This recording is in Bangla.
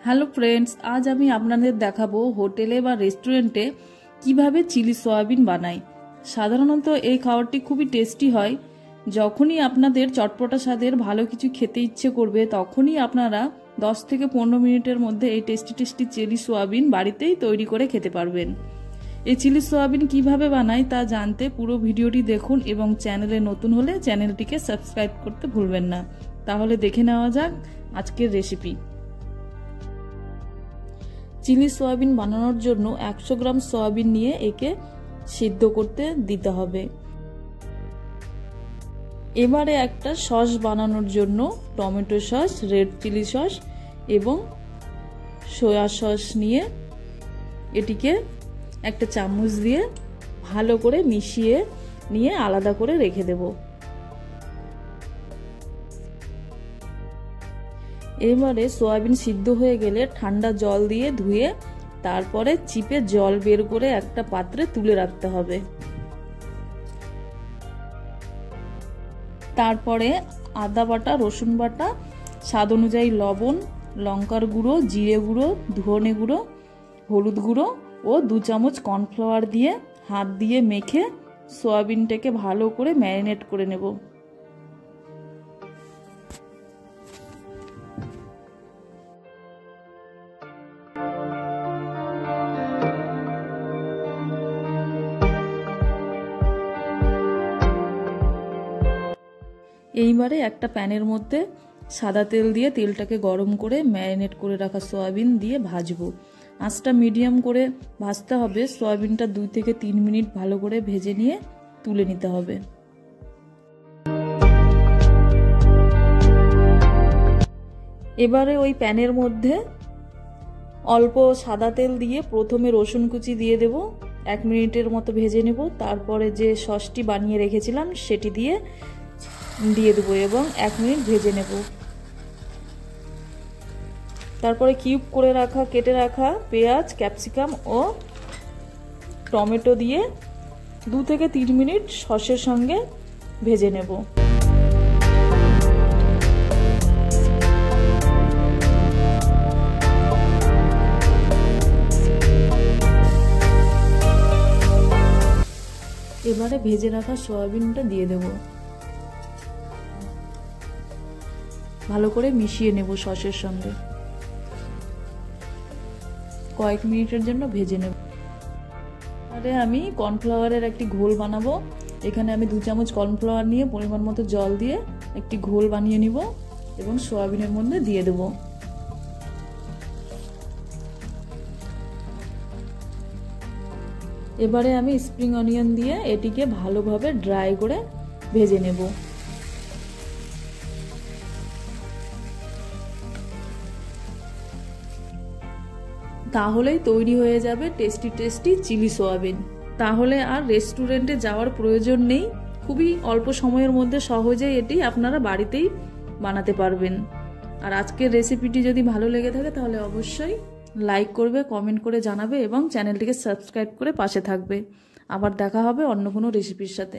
হ্যালো ফ্রেন্ডস, আজ আমি আপনাদের দেখাবো হোটেলে বা রেস্টুরেন্টে কিভাবে চিলি সয়াবিন বানাই। সাধারণত এই খাবারটি খুবই টেস্টি হয়। যখনই আপনাদের চটপটা স্বাদের ভালো কিছু খেতে ইচ্ছে করবে তখনই আপনারা 10 থেকে 15 মিনিটের মধ্যে এই টেস্টি চিলি সয়াবিন বাড়িতেই তৈরি করে খেতে পারবেন। এই চিলি সয়াবিন কিভাবে বানাই তা জানতে পুরো ভিডিওটি দেখুন এবং চ্যানেলে নতুন হলে চ্যানেলটিকে সাবস্ক্রাইব করতে ভুলবেন না। তাহলে দেখে নেওয়া যাক আজকের রেসিপি। চিলি সয়াবিন বানানোর জন্য 100 গ্রাম সয়াবিন নিয়ে একে সিদ্ধ করতে দিতে হবে। এবারে একটা সস বানানোর জন্য tomato sauce, red chilli sauce এবং সয়া সস নিয়ে এটিকে একটা চামচ দিয়ে ভালো করে মিশিয়ে নিয়ে আলাদা করে রেখে দেব। এবারে সয়াবিন সিদ্ধ হয়ে গেলে ঠান্ডা জল দিয়ে ধুয়ে তারপরে চিপে জল বের করে একটা পাত্রে তুলে রাখতে হবে। তারপরে আদা বাটা, রসুন বাটা, স্বাদ অনুযায়ী লবণ, লঙ্কার গুঁড়ো, জিরে গুঁড়ো, ধনে গুঁড়ো, হলুদ গুঁড়ো ও 2 চামচ কর্নফ্লাওয়ার দিয়ে হাত দিয়ে মেখে সয়াবিনটাকে ভালো করে ম্যারিনেট করে নেব। এইবারে একটা প্যানের মধ্যে সাদা তেল দিয়ে তেলটাকে গরম করে ম্যারিনেট করে রাখা সয়াবিন দিয়ে ভাজবো। আঁচটা মিডিয়াম করে ভাজতে হবে। সয়াবিনটা 2 থেকে 3 মিনিট ভালো করে ভেজে নিয়ে তুলে নিতে হবে। এবারে ওই প্যানের মধ্যে অল্প সাদা তেল দিয়ে প্রথমে রসুন কুচি দিয়ে দেব। 1 মিনিটের মতো ভেজে নেব। তারপরে যে সসটি বানিয়ে রেখেছিলাম সেটি দিয়ে দেবো এবং 1 মিনিট ভেজে নেব। তারপরে কিউব করে রাখা কেটে রাখা পেঁয়াজ, ক্যাপসিকাম ও টমেটো দিয়ে 2 থেকে 3 মিনিট সসের সঙ্গে ভেজে নেব। এবারে ভেজে রাখা সয়াবিনটা দিয়ে দেব। ভালো করে মিশিয়ে নেব সসের সঙ্গে। কয়েক মিনিটের জন্য ভেজে নেব। আরে আমি কর্নফ্লাওয়ারের একটি ঘোল বানাবো। এখানে আমি 2 চামচ কর্নফ্লাওয়ার নিয়ে পরিমাণ মতো জল দিয়ে একটি ঘোল বানিয়ে নিব এবং সয়াবিনের মধ্যে দিয়ে দেব। এবারে আমি স্প্রিং অনিয়ন দিয়ে এটিকে ভালোভাবে ড্রাই করে ভেজে নেব। তাহলেই তৈরি হয়ে যাবে টেস্টি চিলি সয়াবিন। তাহলে আর রেস্টুরেন্টে যাওয়ার প্রয়োজন নেই। খুবই অল্প সময়ের মধ্যে সহজেই এটি আপনারা বাড়িতেই বানাতে পারবেন। আর আজকের রেসিপিটি যদি ভালো লেগে থাকে তাহলে অবশ্যই লাইক করবে, কমেন্ট করে জানাবে এবং চ্যানেলটিকে সাবস্ক্রাইব করে পাশে থাকবে। আবার দেখা হবে অন্য কোনো রেসিপির সাথে।